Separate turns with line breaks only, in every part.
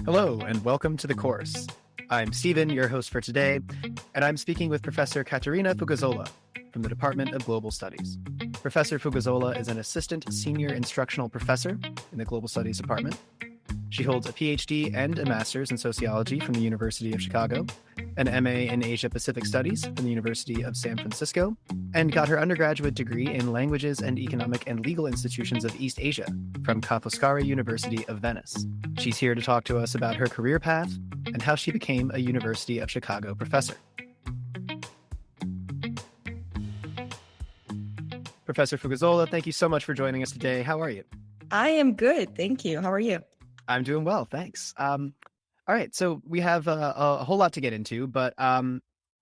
Hello, and welcome to the course. I'm Stephen, your host for today, and I'm speaking with Professor Caterina Fugazzola from the Department of Global Studies. Professor Fugazzola is an assistant senior instructional professor in the Global Studies Department. She holds a PhD and a master's in sociology from the University of Chicago, an MA in Asia Pacific Studies from the University of San Francisco, and got her undergraduate degree in languages and economic and legal institutions of East Asia from Ca' Foscari University of Venice. She's here to talk to us about her career path and how she became a University of Chicago professor. Professor Fugazzola, thank you so much for joining us today. How are you?
I am good. Thank you. How are you?
I'm doing well, thanks. All right, so we have a whole lot to get into, but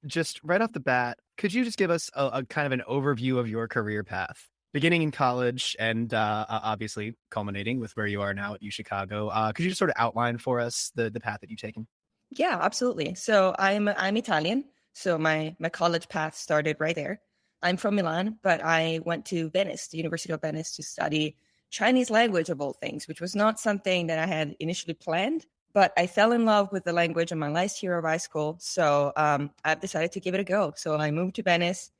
just right off the bat, could you just give us a kind of an overview of your career path, beginning in college and obviously culminating with where you are now at U Chicago? Could you just sort of outline for us the path that you've taken?
Yeah, absolutely. So I'm Italian. So my college path started right there. I'm from Milan, but I went to Venice, the University of Venice, to study Chinese language of all things, which was not something that I had initially planned. But I fell in love with the language in my last year of high school. So I've decided to give it a go. So I moved to Venice.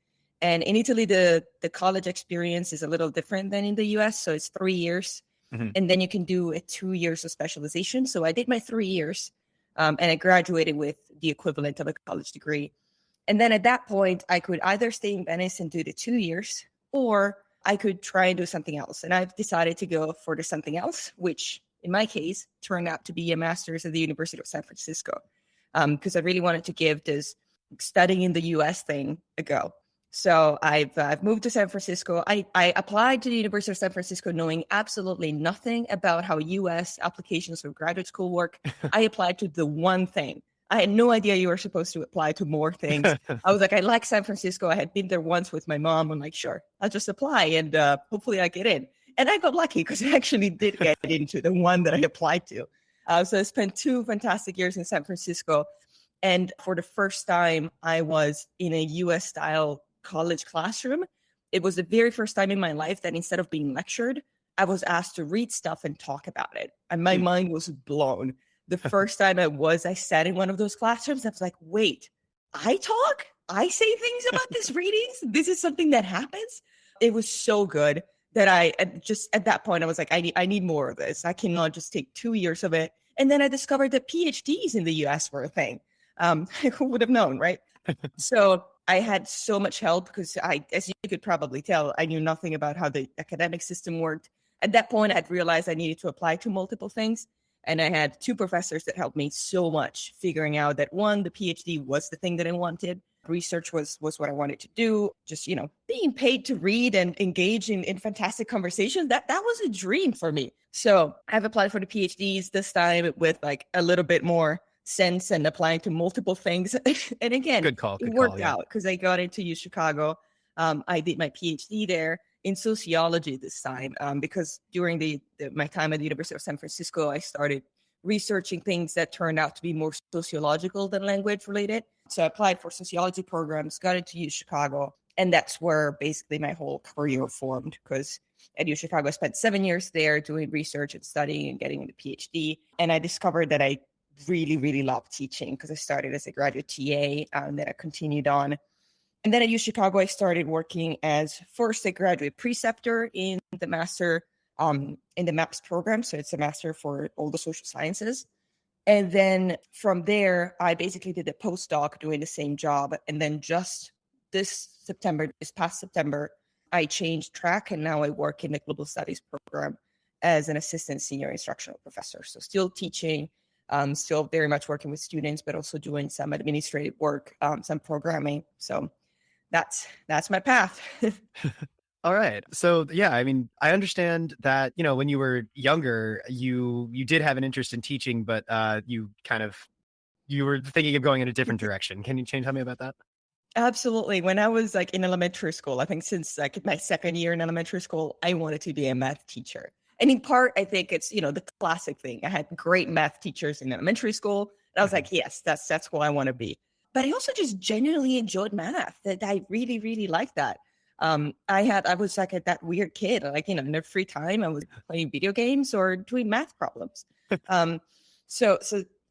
And in Italy, the college experience is a little different than in the US. So it's 3 years.
Mm-hmm.
And then you can do 2 years of specialization. So I did my 3 years and I graduated with the equivalent of a college degree. And then at that point, I could either stay in Venice and do the 2 years, or I could try and do something else. And I've decided to go for the something else, which in my case turned out to be a master's at the University of San Francisco, because I really wanted to give this studying in the US thing a go. So I've moved to San Francisco. I applied to the University of San Francisco knowing absolutely nothing about how US applications for graduate school work. I applied to the one thing. I had no idea you were supposed to apply to more things. I was like, I like San Francisco. I had been there once with my mom. I'm like, sure, I'll just apply and hopefully I get in. And I got lucky because I actually did get into the one that I applied to. So I spent 2 fantastic years in San Francisco. And for the first time, I was in a US style college classroom. It was the very first time in my life that instead of being lectured, I was asked to read stuff and talk about it. And my mind was blown. The first time I sat in one of those classrooms. I was like, wait, I talk? I say things about this readings? This is something that happens? It was so good that I just at that point, I was like, I need more of this. I cannot just take 2 years of it. And then I discovered that PhDs in the US were a thing. Who would have known, right? So I had so much help because as you could probably tell, I knew nothing about how the academic system worked. At that point, I'd realized I needed to apply to multiple things. And I had 2 professors that helped me so much figuring out that, one, the PhD was the thing that I wanted. Research was what I wanted to do. Just, being paid to read and engage in fantastic conversations, that was a dream for me. So I've applied for the PhDs this time with like a little bit more sense and applying to multiple things. And again,
Good call.
it worked out because I got into U Chicago. I did my PhD there in sociology this time, because during my time at the University of San Francisco, I started researching things that turned out to be more sociological than language related. So I applied for sociology programs, got into U Chicago, and that's where basically my whole career formed, because at U Chicago, I spent 7 years there doing research and studying and getting into PhD. And I discovered that I really, really love teaching because I started as a graduate TA and then I continued on. And then at U Chicago, I started working as first a graduate preceptor in the master in the MAPS program. So it's a master for all the social sciences. And then from there, I basically did a postdoc doing the same job. And then just this past September, I changed track and now I work in the global studies program as an assistant senior instructional professor. So still teaching, still very much working with students, but also doing some administrative work, some programming. So that's my path.
All right. So yeah, I mean, I understand that, when you were younger, you did have an interest in teaching, but you were thinking of going in a different direction. Can you tell me about that?
Absolutely. When I was like in elementary school, I think since like my second year in elementary school, I wanted to be a math teacher. And in part, I think it's, the classic thing. I had great math teachers in elementary school. And I was like, yes, that's what I want to be. But I also just genuinely enjoyed math. That I really, really liked that. I was like that weird kid, like, in their free time, I was playing video games or doing math problems. So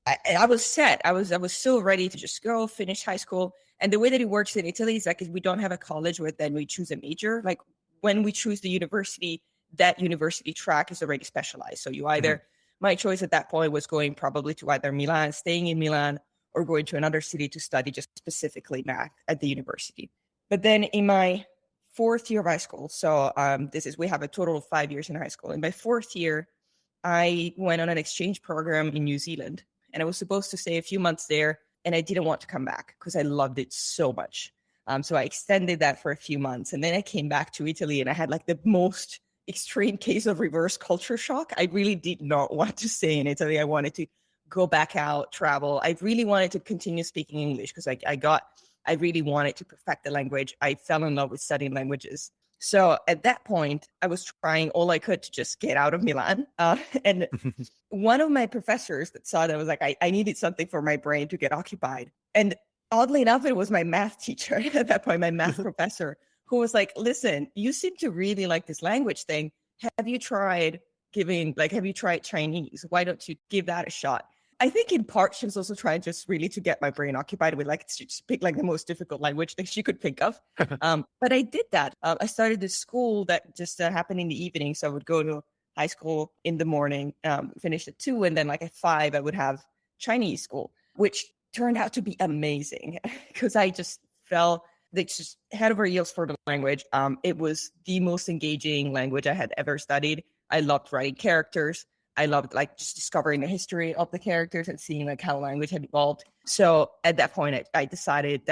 I was set. I was so ready to just go finish high school. And the way that it works in Italy is like we don't have a college where then we choose a major. Like when we choose the university, that university track is already specialized. So you
Mhm.
either my choice at that point was going probably to either Milan, staying in Milan, or going to another city to study just specifically math at the university. But then in my fourth year of high school, so we have a total of 5 years in high school. In my fourth year, I went on an exchange program in New Zealand, and I was supposed to stay a few months there, and I didn't want to come back because I loved it so much. So I extended that for a few months, and then I came back to Italy, and I had like the most extreme case of reverse culture shock. I really did not want to stay in Italy. I wanted to go back out, travel. I really wanted to continue speaking English because I really wanted to perfect the language. I fell in love with studying languages. So at that point, I was trying all I could to just get out of Milan. And one of my professors that saw that was like, I needed something for my brain to get occupied. And oddly enough, it was my math teacher at that point, my math professor, who was like, listen, you seem to really like this language thing. Have you tried have you tried Chinese? Why don't you give that a shot? I think in part she was also trying just really to get my brain occupied with like to just pick like the most difficult language that she could think of. But I did that. I started this school that just happened in the evening, so I would go to high school in the morning, finish at 2, and then like at 5 I would have Chinese school, which turned out to be amazing because I just fell just head over heels for the language. It was the most engaging language I had ever studied. I loved writing characters. I loved like just discovering the history of the characters and seeing like how language had evolved. So at that point, I decided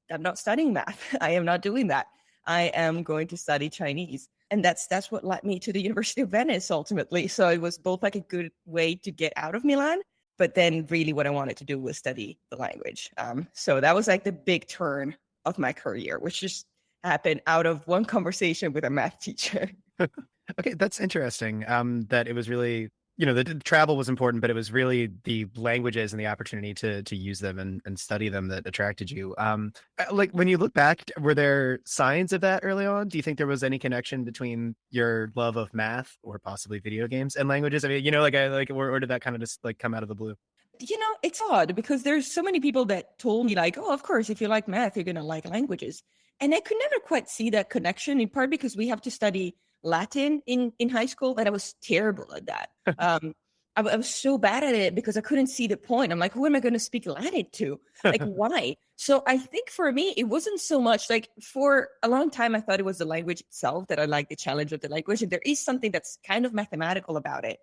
I'm not studying math. I am not doing that. I am going to study Chinese. And that's what led me to the University of Venice ultimately. So it was both like a good way to get out of Milan, but then really what I wanted to do was study the language. So that was like the big turn of my career, which just happened out of one conversation with a math teacher.
Okay, that's interesting. That it was really, the travel was important, but it was really the languages and the opportunity to use them and study them that attracted you. Like when you look back, were there signs of that early on? Do you think there was any connection between your love of math or possibly video games and languages? I mean, or did that kind of just like come out of the blue?
It's odd because there's so many people that told me like, oh, of course, if you like math, you're going to like languages. And I could never quite see that connection, in part because we have to study Latin in high school, and I was terrible at that. I was so bad at it because I couldn't see the point. I'm like, who am I going to speak Latin to? Like, why? So I think for me, it wasn't so much like for a long time, I thought it was the language itself that I liked the challenge of the language. And there is something that's kind of mathematical about it.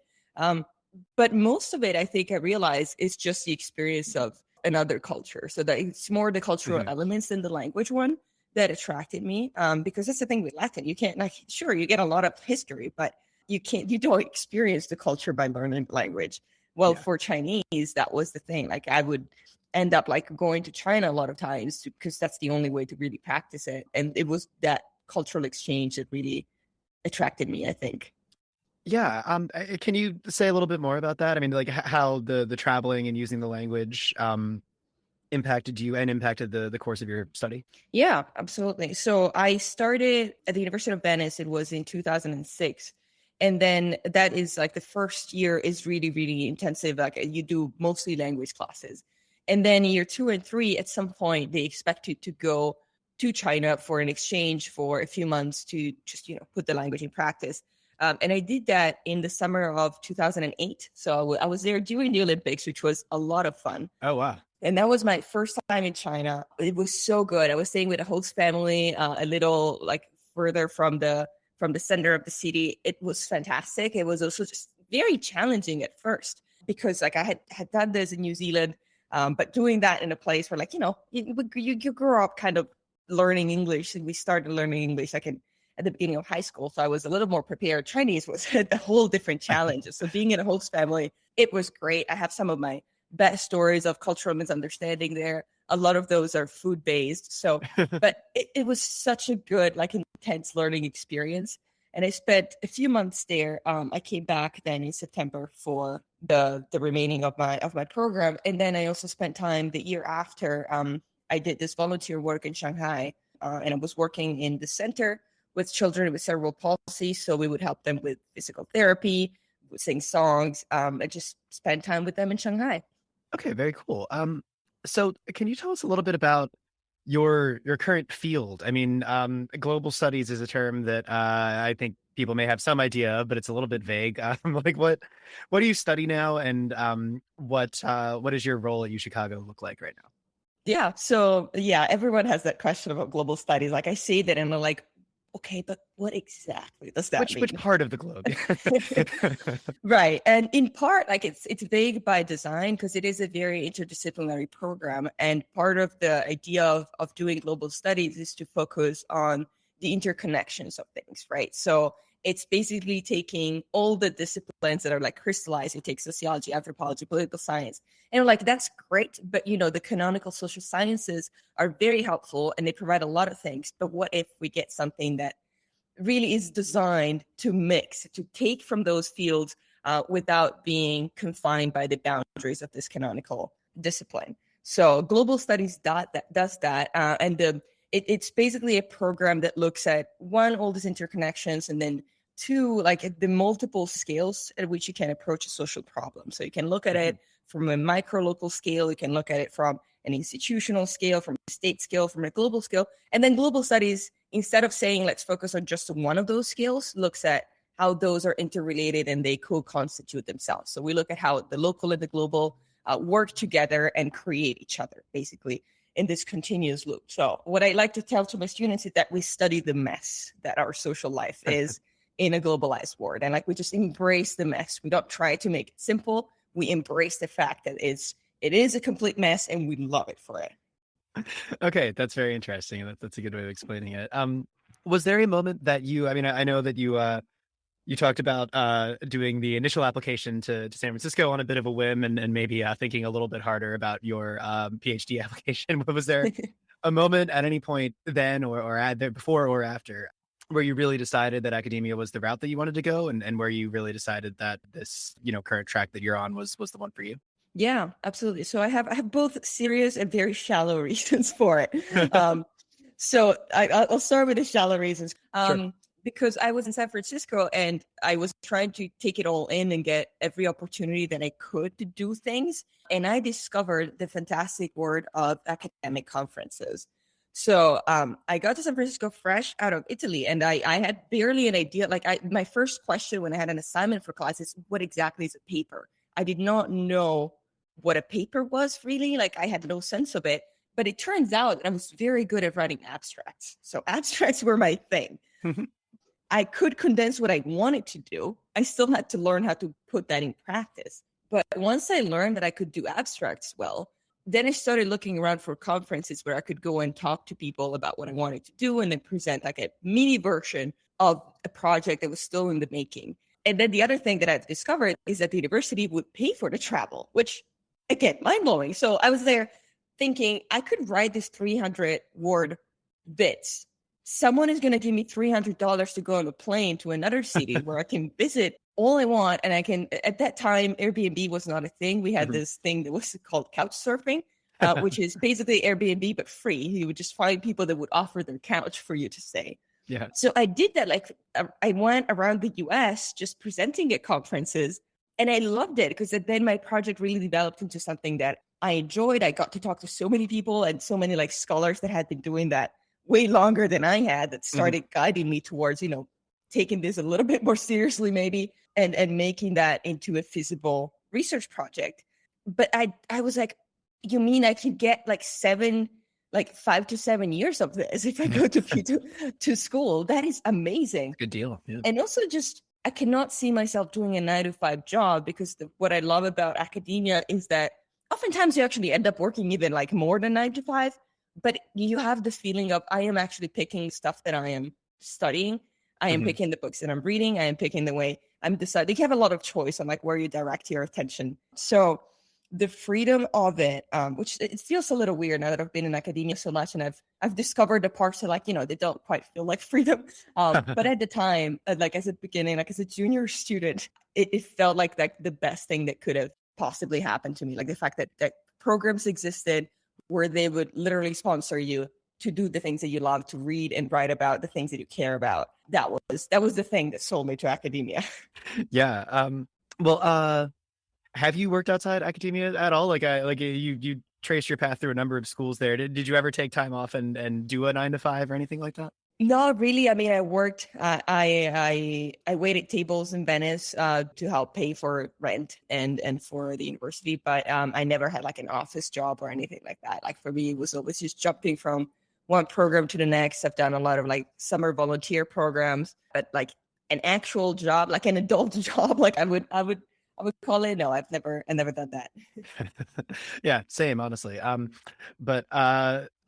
But most of it, I think I realize is just the experience of another culture. So that it's more the cultural
Mhm.
elements than the language one that attracted me. Because that's the thing with Latin. You can't like, sure, you get a lot of history, but you don't experience the culture by learning the language. Well,
Yeah.
for Chinese, that was the thing. Like I would end up like going to China a lot of times because that's the only way to really practice it. And it was that cultural exchange that really attracted me, I think.
Yeah. Can you say a little bit more about that? I mean, like how the traveling and using the language impacted you and impacted the course of your study?
Yeah, absolutely. So I started at the University of Venice. It was in 2006. And then that is like the first year is really, really intensive. Like you do mostly language classes. And then year 2 and 3, at some point, they expect you to go to China for an exchange for a few months to just, put the language in practice. And I did that in the summer of 2008. So I was there during the Olympics, which was a lot of fun.
Oh, wow.
And that was my first time in China. It was so good. I was staying with a host family, a little like further from the center of the city. It was fantastic. It was also just very challenging at first because like I had done this in New Zealand, but doing that in a place where like you grow up kind of learning English, and we started learning English like at the beginning of high school. So I was a little more prepared. Chinese was a whole different challenge. So being in a host family, it was great. I have some of my best stories of cultural misunderstanding there. A lot of those are food based. So, but it was such a good, like intense learning experience. And I spent a few months there. I came back then in September for the remaining of my program. And then I also spent time the year after. I did this volunteer work in Shanghai, and I was working in the center with children with cerebral palsy. So we would help them with physical therapy, sing songs, and just spend time with them in Shanghai.
Okay, very cool. So can you tell us a little bit about your current field? I mean, global studies is a term that I think people may have some idea of, but it's a little bit vague. Like what do you study now, and what does your role at U Chicago look like right now?
Yeah. So yeah, everyone has that question about global studies. Like I say that and I'm like, okay, but what exactly does that
Which
mean?
part of the globe?
Right. And in part, like it's vague by design because it is a very interdisciplinary program. And part of the idea of doing global studies is to focus on the interconnections of things, right? So it's basically taking all the disciplines that are like crystallized. It takes sociology, anthropology, political science. And like that's great, but the canonical social sciences are very helpful and they provide a lot of things. But what if we get something that really is designed to mix, to take from those fields without being confined by the boundaries of this canonical discipline? So global studies does that. It's basically a program that looks at one, all these interconnections, and then two, like the multiple scales at which you can approach a social problem. So you can look at it from a micro local scale, you can look at it from an institutional scale, from a state scale, from a global scale. And then global studies, instead of saying let's focus on just one of those scales, looks at how those are interrelated and they co-constitute themselves. So we look at how the local and the global work together and create each other, basically, in this continuous loop. So what I like to tell to my students is that we study the mess that our social life is in a globalized world. And like we just embrace the mess. We don't try to make it simple. We embrace the fact that it is a complete mess and we love it for it.
Okay, that's very interesting. That's a good way of explaining it. Was there a moment that I mean, I know that you talked about doing the initial application to San Francisco on a bit of a whim and maybe thinking a little bit harder about your PhD application. Was there a moment at any point then or at there before or after where you really decided that academia was the route that you wanted to go and where you really decided that this, current track that you're on was the one for you?
Yeah, absolutely. So I have both serious and very shallow reasons for it. So I'll start with the shallow reasons.
Sure.
Because I was in San Francisco and I was trying to take it all in and get every opportunity that I could to do things. And I discovered the fantastic world of academic conferences. So I got to San Francisco fresh out of Italy and I had barely an idea. Like my first question when I had an assignment for class is what exactly is a paper? I did not know what a paper was really. Like I had no sense of it. But it turns out that I was very good at writing abstracts. So abstracts were my thing. I could condense what I wanted to do. I still had to learn how to put that in practice. But once I learned that I could do abstracts well, then I started looking around for conferences where I could go and talk to people about what I wanted to do and then present like a mini version of a project that was still in the making. And then the other thing that I've discovered is that the university would pay for the travel, which again, mind blowing. So I was there thinking I could write this 300 word bits. Someone is going to give me $300 to go on a plane to another city where I can visit all I want. And I can, at that time, Airbnb was not a thing. We had this thing that was called couch surfing, which is basically Airbnb, but free. You would just find people that would offer their couch for you to stay.
Yeah.
So I did that. Like I went around the US just presenting at conferences and I loved it because then my project really developed into something that I enjoyed. I got to talk to so many people and so many like scholars that had been doing that way longer than I had that started guiding me towards, taking this a little bit more seriously maybe and making that into a feasible research project. But I was like, you mean I could get like 5 to 7 years of this if I go to school? That is amazing.
Good deal. Yeah.
And also just I cannot see myself doing a 9 to 5 job because what I love about academia is that oftentimes you actually end up working even like more than 9 to 5, but you have the feeling of I am actually picking stuff that I am studying. I am picking the books that I'm reading. I am picking the way I'm deciding. You have a lot of choice on like where you direct your attention. So the freedom of it, which it feels a little weird now that I've been in academia so much, and I've discovered the parts that like they don't quite feel like freedom. But at the time, like as a beginning, like as a junior student, it felt like the best thing that could have possibly happened to me. Like the fact that programs existed where they would literally sponsor you to do the things that you love, to read and write about the things that you care about. That was the thing that sold me to academia.
Yeah. Well, have you worked outside academia at all? You traced your path through a number of schools there. Did you ever take time off and do a 9 to 5 or anything like that?
Not really. I mean, I worked. I waited tables in Venice to help pay for rent and for the university, but I never had like an office job or anything like that. Like for me, it was always just jumping from one program to the next. I've done a lot of like summer volunteer programs, but like an actual job, like an adult job, like I would call it. No, I've never done that.
Yeah, same, honestly. But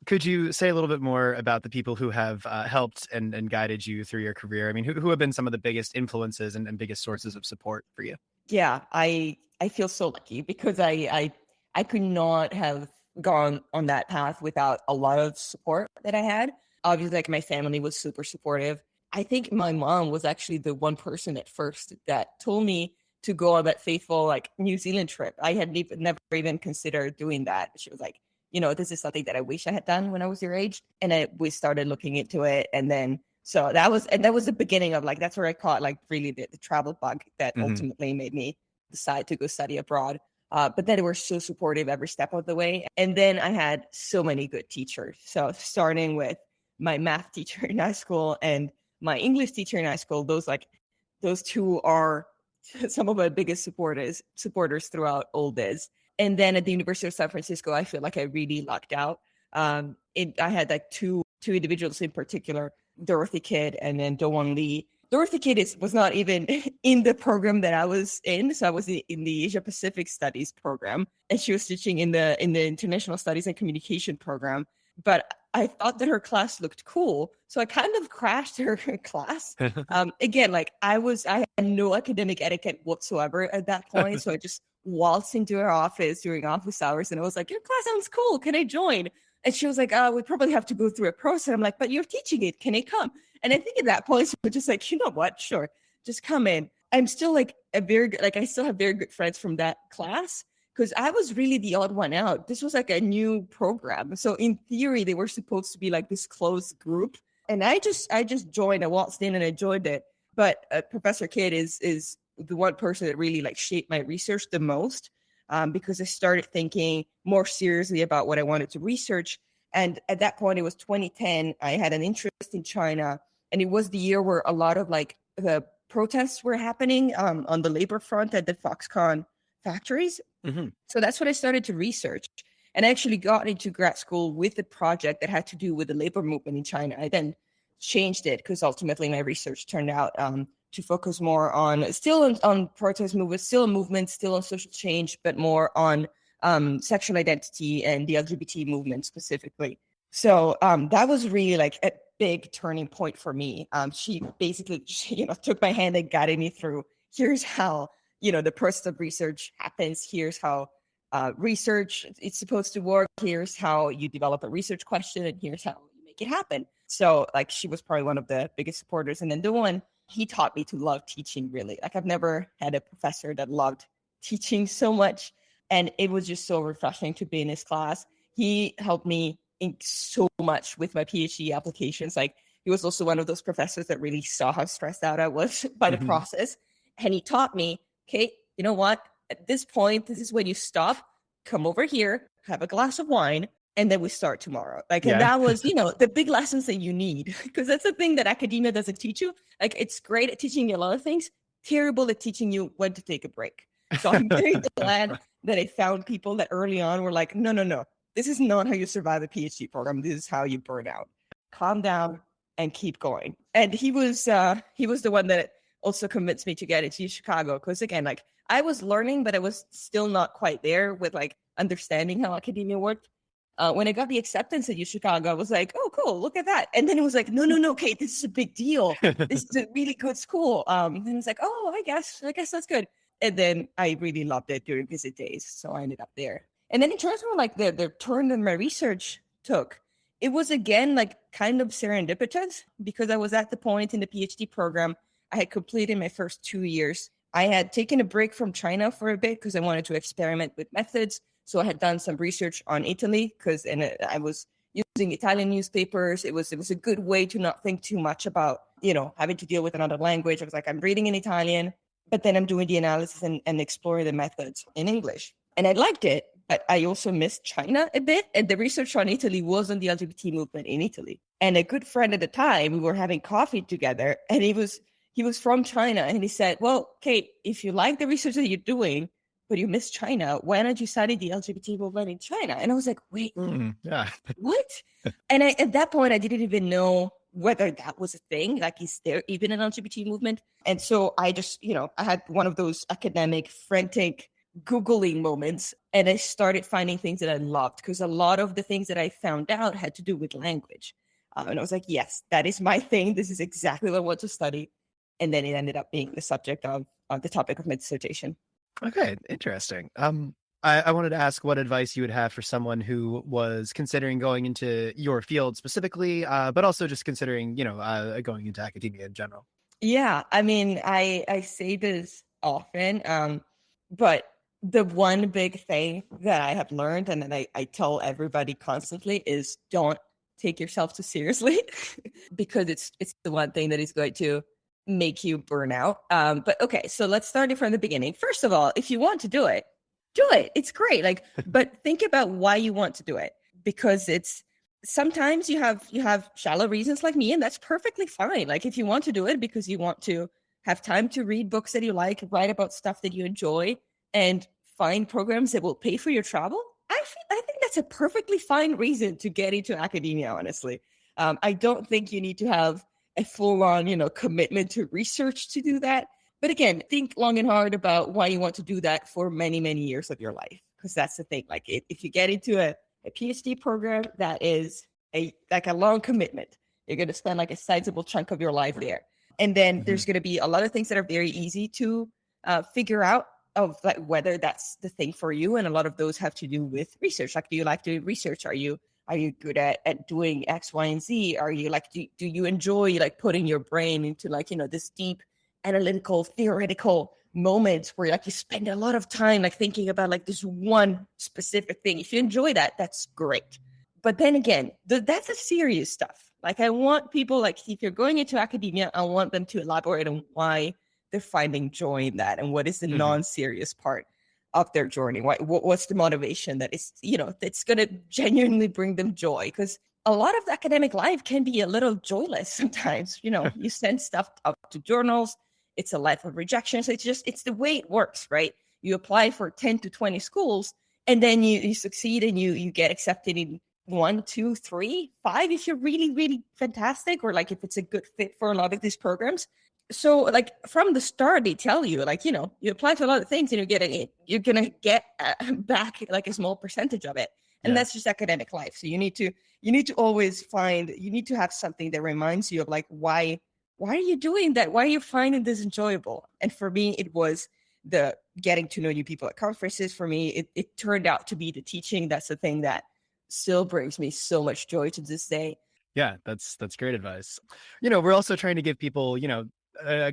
could you say a little bit more about the people who have helped and guided you through your career? I mean, who have been some of the biggest influences and biggest sources of support for you?
Yeah, I feel so lucky because I could not have gone on that path without a lot of support that I had. Obviously, like my family was super supportive. I think my mom was actually the one person at first that told me to go on that faithful like New Zealand trip. I had never even considered doing that. She was like, this is something that I wish I had done when I was your age. And we started looking into it. And then so that was the beginning of like that's where I caught like really the travel bug that
Hmm.
ultimately made me decide to go study abroad. But then they were so supportive every step of the way. And then I had so many good teachers. So starting with my math teacher in high school and my English teacher in high school, those two are some of my biggest supporters throughout all this. And then at the University of San Francisco, I feel like I really lucked out. I had like two individuals in particular, Dorothy Kidd and then Dowon Lee. Dorothy Kidd was not even in the program that I was in, so I was in the Asia Pacific Studies program, and she was teaching in the International Studies and Communication program. But I thought that her class looked cool, so I kind of crashed her class. Again, like I had no academic etiquette whatsoever at that point, so I just waltzed into her office during office hours, and I was like, "Your class sounds cool. Can I join?" And she was like, we probably have to go through a process. I'm like, but you're teaching it. Can it come? And I think at that point, we're just like, you know what? Sure. Just come in. I'm still like I still have very good friends from that class because I was really the odd one out. This was like a new program. So in theory, they were supposed to be like this closed group. And I just joined. I waltzed in and I joined it. But Professor Kidd is the one person that really like shaped my research the most because I started thinking more seriously about what I wanted to research. And at that point, it was 2010. I had an interest in China, and it was the year where a lot of like the protests were happening on the labor front at the Foxconn factories.
Hmm.
So that's what I started to research. And I actually got into grad school with a project that had to do with the labor movement in China. I then changed it because ultimately my research turned out to focus more on still on protest movements, still a movement, still on social change, but more on sexual identity and the LGBT movement specifically. So that was really like a big turning point for me. She basically, took my hand and guided me through. Here's how the process of research happens. Here's how research it's supposed to work. Here's how you develop a research question, and here's how you make it happen. So like she was probably one of the biggest supporters. And then the one he taught me to love teaching really. Like I've never had a professor that loved teaching so much. And it was just so refreshing to be in his class. He helped me in so much with my PhD applications. Like he was also one of those professors that really saw how stressed out I was by the
Hmm.
process. And he taught me, okay, you know what? At this point, this is when you stop, come over here, have a glass of wine, and then we start tomorrow. Like, and
Yeah.
that was, the big lessons that you need because that's the thing that academia doesn't teach you. Like, it's great at teaching you a lot of things, terrible at teaching you when to take a break. So I'm very glad that I found people that early on were like, no, no, no, this is not how you survive a PhD program. This is how you burn out. Calm down and keep going. And he was the one that also convinced me to get into Chicago because again, like I was learning, but I was still not quite there with like understanding how academia worked. When I got the acceptance at U Chicago, I was like, "Oh, cool! Look at that!" And then it was like, "No, no, no, Kate, this is a big deal. This is a really good school." And it's like, "Oh, I guess that's good." And then I really loved it during visit days, so I ended up there. And then in terms of like the turn that my research took, it was again like kind of serendipitous because I was at the point in the PhD program I had completed my first 2 years. I had taken a break from China for a bit because I wanted to experiment with methods. So I had done some research on Italy I was using Italian newspapers. It was a good way to not think too much about having to deal with another language. I was like, I'm reading in Italian. but then I'm doing the analysis and exploring the methods in English. And I liked it, but I also missed China a bit. And the research on Italy was on the LGBT movement in Italy. And a good friend at the time, we were having coffee together, and he was from China, and he said, "Well, Kate, if you like the research that you're doing, but you miss China, why don't you study the LGBT movement in China?" And I was like, "Wait,
Yeah.
what?" And at that point, I didn't even know whether that was a thing. Like, is there even an LGBT movement? And so I just, I had one of those academic, frantic Googling moments, and I started finding things that I loved, because a lot of the things that I found out had to do with language. And I was like, yes, that is my thing. This is exactly what I want to study. And then it ended up being the subject of the topic of my dissertation.
Okay, interesting. I wanted to ask what advice you would have for someone who was considering going into your field specifically, but also just considering, going into academia in general.
Yeah, I mean, I say this often, but the one big thing that I have learned, and that I tell everybody constantly, is don't take yourself too seriously, because it's the one thing that is going to make you burn out. But okay, so let's start it from the beginning. First of all, if you want to do it, do it. It's great. Like, but think about why you want to do it, because it's sometimes you have shallow reasons like me, and that's perfectly fine. Like, if you want to do it because you want to have time to read books that you like, write about stuff that you enjoy, and find programs that will pay for your travel, I think that's a perfectly fine reason to get into academia, honestly. I don't think you need to have a full-on commitment to research to do that. But again, think long and hard about why you want to do that for many, many years of your life, because that's the thing. Like, if you get into a PhD program, that is a long commitment. You're going to spend like a sizable chunk of your life there. And then there's going to be a lot of things that are very easy to figure out, of like whether that's the thing for you. And a lot of those have to do with research. Like, do you like doing research? Are you good at doing X, Y, and Z? Are you like, do you enjoy like putting your brain into like, this deep analytical, theoretical moments where like you spend a lot of time like thinking about like this one specific thing? If you enjoy that, that's great. But then again, that's the serious stuff. Like, I want people, like, if you're going into academia, I want them to elaborate on why they're finding joy in that, and what is the non-serious part of their journey. What's the motivation that is, that's going to genuinely bring them joy? Because a lot of the academic life can be a little joyless sometimes. You send stuff up to journals. It's a life of rejection. So it's the way it works, right? You apply for 10 to 20 schools, and then you succeed, and you get accepted in 1, 2, 3, 5 if you're really, really fantastic, or like if it's a good fit for a lot of these programs. So like from the start, they tell you like, you apply to a lot of things, and you're going to get back like a small percentage of it. And that's just academic life. So you need to always you need to have something that reminds you of like, why are you doing that? Why are you finding this enjoyable? And for me, it was the getting to know new people at conferences. For me, it turned out to be the teaching. That's the thing that still brings me so much joy to this day.
Yeah, that's great advice. We're also trying to give people,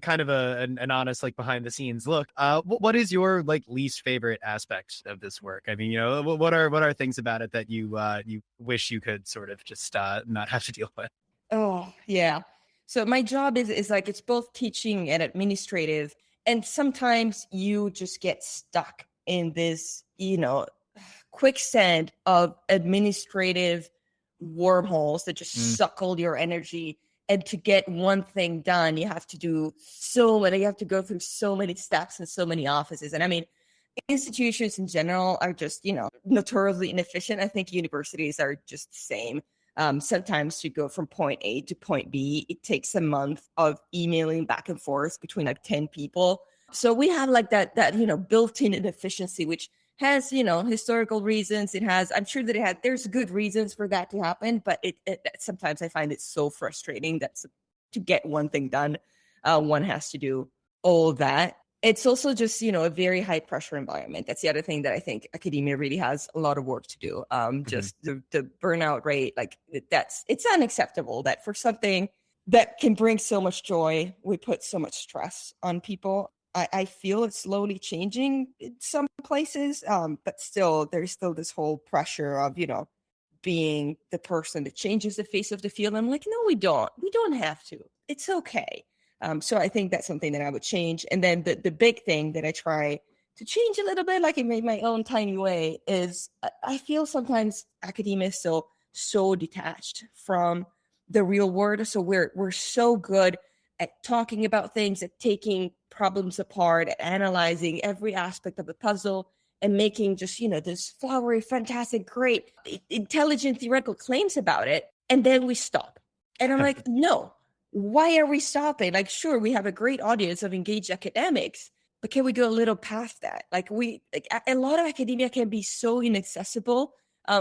kind of an honest, like behind the scenes look. What is your like least favorite aspect of this work? I mean, what are things about it that you wish you could sort of just not have to deal with?
Oh, yeah. So my job is like, it's both teaching and administrative. And sometimes you just get stuck in this, quicksand of administrative wormholes that just suck all your energy. And to get one thing done, you have to you have to go through so many steps and so many offices. And I mean, institutions in general are just, notoriously inefficient. I think universities are just the same. Sometimes to go from point A to point B, it takes a month of emailing back and forth between like 10 people. So we have like that built-in inefficiency, which has, historical reasons. I'm sure that there's good reasons for that to happen, but it sometimes I find it so frustrating that to get one thing done, one has to do all that. It's also just, a very high pressure environment. That's the other thing that I think academia really has a lot of work to do. Just the burnout rate, like it's unacceptable that for something that can bring so much joy, we put so much stress on people. I feel it's slowly changing in some places, but still, there's still this whole pressure of, being the person that changes the face of the field. I'm like, no, we don't. We don't have to. It's okay. So I think that's something that I would change. And then the big thing that I try to change a little bit, like in my own tiny way, is I feel sometimes academia is so detached from the real world. So we're so good at talking about things, at taking problems apart, at analyzing every aspect of the puzzle and making just, this flowery, fantastic, great, intelligent theoretical claims about it. And then we stop. And I'm like, no, why are we stopping? Like, sure, we have a great audience of engaged academics, but can we go a little past that? Like a lot of academia can be so inaccessible,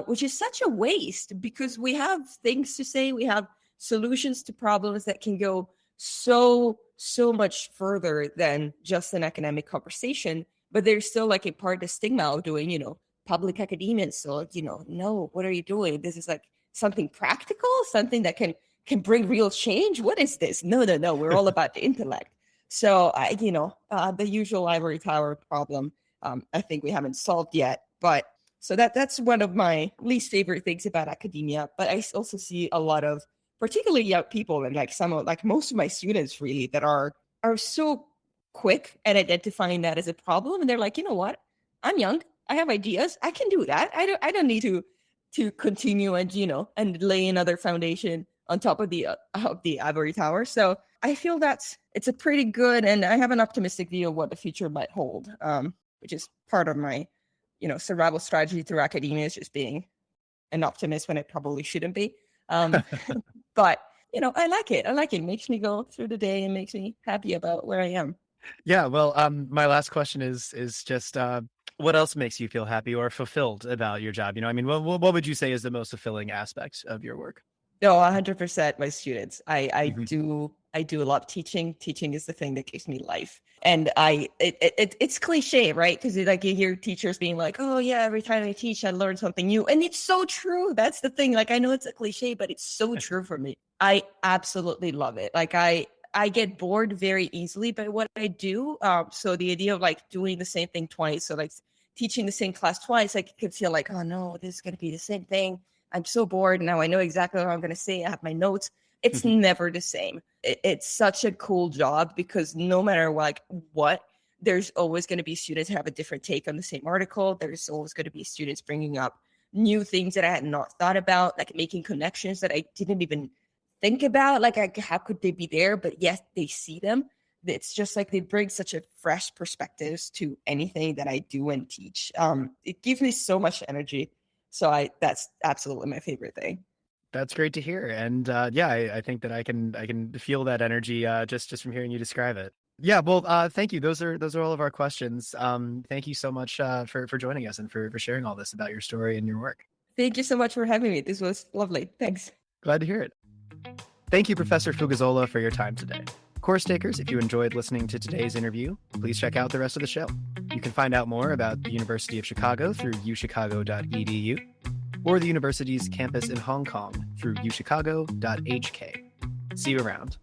which is such a waste because we have things to say. We have solutions to problems that can go so much further than just an academic conversation. But there's still like a part of the stigma of doing, public academia. So, no, what are you doing? This is like something practical, something that can bring real change. What is this? No. We're all about the intellect. So the usual ivory tower problem, I think we haven't solved yet. But so that's one of my least favorite things about academia. But I also see a lot of particularly young people and like most of my students really that are so quick at identifying that as a problem. And they're like, you know what? I'm young. I have ideas. I can do that. I don't need to continue and lay another foundation on top of the ivory tower. So I feel it's a pretty good, and I have an optimistic view of what the future might hold, which is part of my, survival strategy through academia is just being an optimist when it probably shouldn't be. But, I like it. It makes me go through the day and makes me happy about where I am.
Yeah, well, my last question is just what else makes you feel happy or fulfilled about your job? I mean, what would you say is the most fulfilling aspect of your work?
No, 100% my students. I
Mhm.
do a lot of teaching. Teaching is the thing that gives me life. And it's cliche, right? Because like you hear teachers being like, "Oh yeah, every time I teach, I learn something new," and it's so true. That's the thing. Like I know it's a cliche, but it's so true for me. I absolutely love it. Like I get bored very easily by what I do. So the idea of like doing the same thing twice, so like teaching the same class twice, I could feel like, oh no, this is going to be the same thing. I'm so bored now. I know exactly what I'm going to say. I have my notes. It's never the same. It's such a cool job because no matter like what, there's always going to be students who have a different take on the same article. There's always going to be students bringing up new things that I had not thought about, like making connections that I didn't even think about. Like how could they be there? But yes, they see them. It's just like they bring such a fresh perspectives to anything that I do and teach. It gives me so much energy. So that's absolutely my favorite thing.
That's great to hear, and yeah, I think that I can feel that energy just from hearing you describe it. Yeah, well, thank you. Those are all of our questions. Thank you so much for joining us and for sharing all this about your story and your work.
Thank you so much for having me. This was lovely. Thanks.
Glad to hear it. Thank you, Professor Fugazzola, for your time today. Course takers, if you enjoyed listening to today's interview, please check out the rest of the show. You can find out more about the University of Chicago through uchicago.edu or the university's campus in Hong Kong through uchicago.hk. See you around.